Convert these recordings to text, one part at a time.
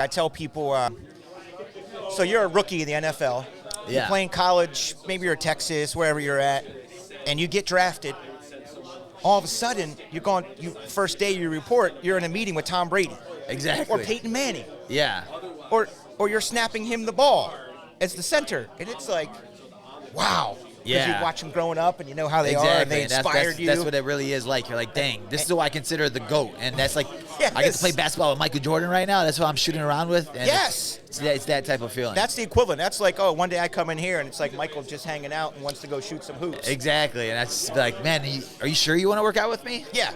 I tell people, so you're a rookie in the NFL. Yeah. You're playing college, maybe you're Texas, wherever you're at, and you get drafted. All of a sudden, first day you report, you're in a meeting with Tom Brady. Exactly. Or Peyton Manning. Yeah. Or you're snapping him the ball as the center. And it's like, wow. Yeah. Because you watch them growing up and you know how they are and they inspired you. That's what it really is like. You're like, dang, this is who I consider the GOAT. And that's like, yes. I get to play basketball with Michael Jordan right now. That's what I'm shooting around with. And yes. It's that type of feeling. That's the equivalent. That's like, oh, one day I come in here and it's like Michael just hanging out and wants to go shoot some hoops. Exactly. And that's like, man, are you sure you want to work out with me? Yeah.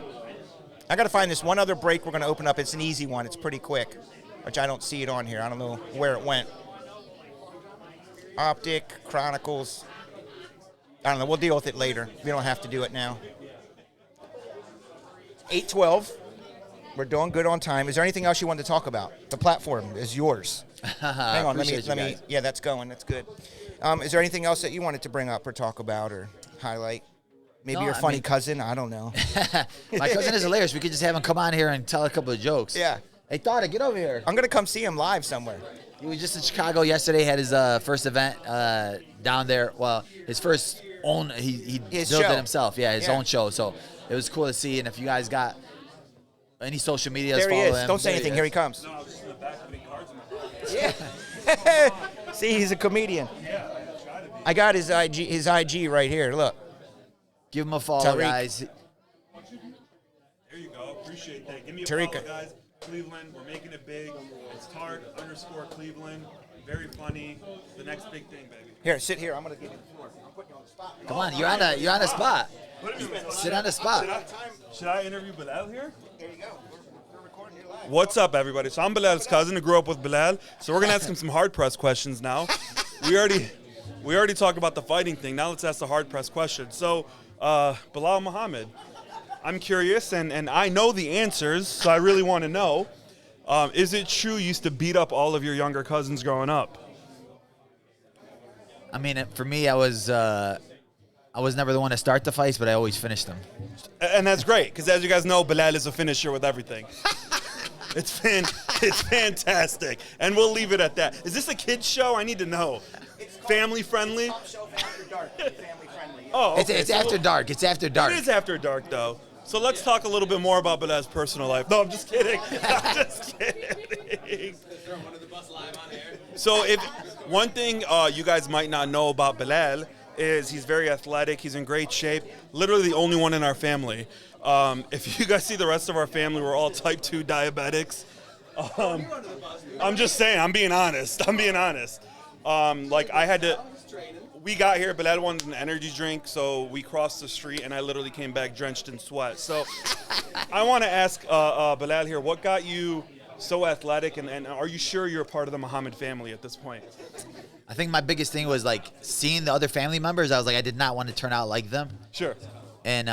I got to find this one other break we're going to open up. It's an easy one. It's pretty quick, which I don't see it on here. I don't know where it went. Optic, Chronicles. I don't know. We'll deal with it later. We don't have to do it now. 8:12. We're doing good on time. Is there anything else you wanted to talk about? The platform is yours. Hang on. Let me. Yeah, that's going. That's good. Is there anything else that you wanted to bring up or talk about or highlight? Maybe your funny cousin. I don't know. My cousin is hilarious. We could just have him come on here and tell a couple of jokes. Yeah. Hey, Tarek, get over here. I'm going to come see him live somewhere. He was just in Chicago yesterday. Had his first event down there. Well, his first own. He built it himself. Yeah, his own show. So it was cool to see. And if you guys got any social media, there he follow is. him. Don't say anything. Here he comes. No, I was just in the back putting cards in my pocket. Yeah. See, he's a comedian. Yeah, I try to be. I got his IG right here. Look. Give him a follow, Tarek. guys. There you go. Appreciate that. Give me a Tarek. follow, guys. Cleveland, we're making it big. It's Tarek_Cleveland. Very funny. The next big thing, baby. Here, sit here. I'm going to give you the floor. I'm putting you on the spot. Come on, you're on the spot. Sit on the spot. Should I interview Belal here? There you go. We're recording here live. What's up, everybody? So I'm Belal's cousin. I grew up with Belal. So we're going to ask him some hard-pressed questions now. We already talked about the fighting thing. Now let's ask the hard-pressed question. So, Belal Muhammad, I'm curious, and I know the answers, so I really want to know. Is it true you used to beat up all of your younger cousins growing up? I mean, for me, I was never the one to start the fights, but I always finished them. And that's great, because as you guys know, Belal is a finisher with everything. It's fantastic. And we'll leave it at that. Is this a kid's show? I need to know. Family friendly? Top shelf after dark. Family friendly. Oh, okay. It's after dark. It's after dark. It is after dark, though. So let's talk a little bit more about Belal's personal life. No, I'm just kidding. I'm just kidding. So if one thing you guys might not know about Belal is he's very athletic. He's in great shape. Literally the only one in our family. If you guys see the rest of our family, we're all type 2 diabetics. I'm just saying. I'm being honest. We got here, Belal wanted an energy drink, so we crossed the street, and I literally came back drenched in sweat. So I want to ask Belal here, what got you so athletic, and are you sure you're a part of the Muhammad family at this point? I think my biggest thing was like seeing the other family members. I was like, I did not want to turn out like them. Sure. And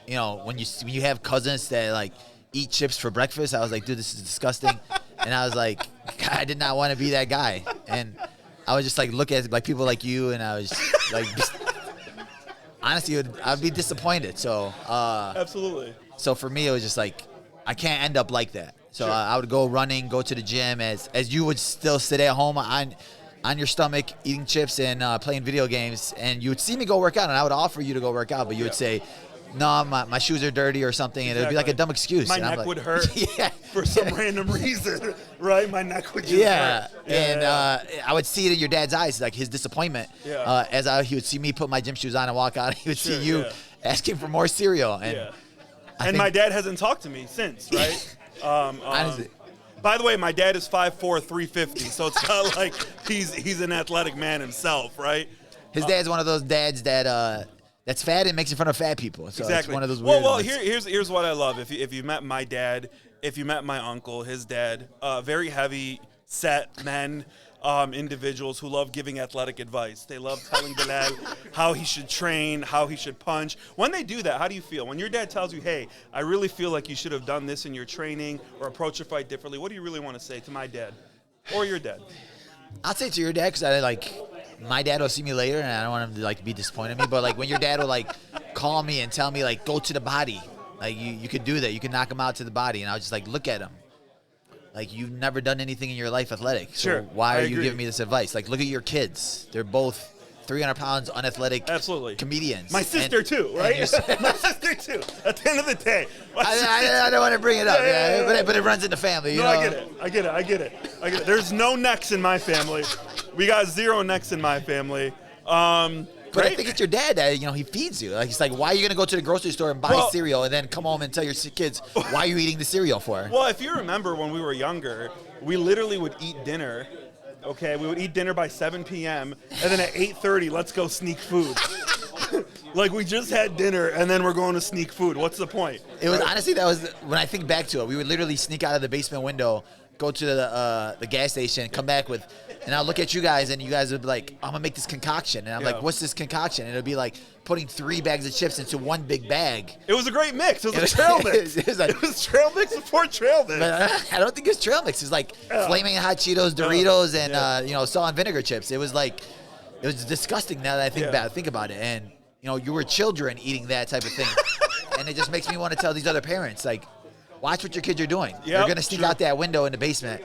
you know, when you have cousins that like eat chips for breakfast, I was like, dude, this is disgusting. And I was like, God, I did not want to be that guy. And I would just like look at like people like you, and I was like, honestly, I'd be disappointed. So Absolutely. So for me, it was just like I can't end up like that. So Sure. I would go running, go to the gym, as you would still sit at home on your stomach eating chips and playing video games, and you would see me go work out, and I would offer you to go work out, but you would say, no, my shoes are dirty or something, and it would be like a dumb excuse. My neck would hurt for some random reason, right? My neck would just hurt. And I would see it in your dad's eyes, like his disappointment. Yeah. He would see me put my gym shoes on and walk out, he would see you asking for more cereal. And my dad hasn't talked to me since, right? Honestly. By the way, my dad is 5'4", 350, so it's not like he's an athletic man himself, right? His dad's one of those dads that that's fat and makes fun of fat people. So Exactly. it's one of those weird ones. Here's what I love. If you met my dad, if you met my uncle, his dad, very heavy set men, individuals who love giving athletic advice. They love telling Belal how he should train, how he should punch. When they do that, how do you feel? When your dad tells you, hey, I really feel like you should have done this in your training or approach your fight differently, what do you really want to say to my dad or your dad? I'll say to your dad, because my dad will see me later, and I don't want him to like be disappointed in me. But like when your dad will like call me and tell me like go to the body, like you could do that, you can knock him out to the body, and I'll just like look at him, like you've never done anything in your life athletic. So Sure, why I are you agree. giving me this advice? Like, look at your kids. They're both 300 pounds, unathletic Absolutely. comedians. My sister too, right? My sister too. At the end of the day, I don't want to bring it up, Yeah. but it runs in the family. You No, know? I get it. There's no necks in my family. We got 0 necks in my family. But I think it's your dad that, he feeds you. Like, he's like, why are you going to go to the grocery store and buy cereal and then come home and tell your kids, why are you eating the cereal for? Well, if you remember when we were younger, we literally would eat dinner. Okay, we would eat dinner by 7 p.m. and then at 8:30, let's go sneak food. Like we just had dinner and then we're going to sneak food. What's the point? It was honestly, that was when I think back to it. We would literally sneak out of the basement window, go to the gas station, come back with, and I'll look at you guys, and you guys would be like, I'm gonna make this concoction, and I'm like, what's this concoction? And it'll be like putting 3 bags of chips into one big bag. It was a great mix. It was a trail mix. It was trail mix before trail mix. But I don't think it's trail mix. It's like flaming hot Cheetos, Doritos, and salt and vinegar chips. It was disgusting now that I think about it. And you were children eating that type of thing, and it just makes me want to tell these other parents, like, watch what your kids are doing. They're gonna sneak out that window in the basement.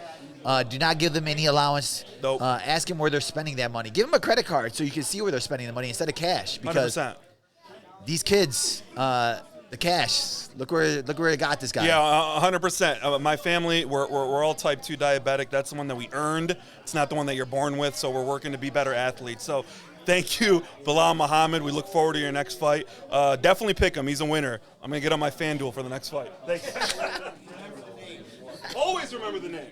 Do not give them any allowance. Nope. Ask them where they're spending that money. Give them a credit card so you can see where they're spending the money instead of cash. Because 100%. these kids, the cash. Look where it got this guy. Yeah, 100%. My family, we're all type 2 diabetic. That's the one that we earned. It's not the one that you're born with. So we're working to be better athletes. So thank you, Belal Muhammad. We look forward to your next fight. Definitely pick him. He's a winner. I'm gonna get on my FanDuel for the next fight. Thank you. Always remember the name.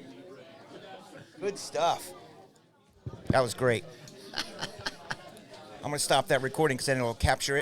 Good stuff. That was great. I'm going to stop that recording because then it'll capture it.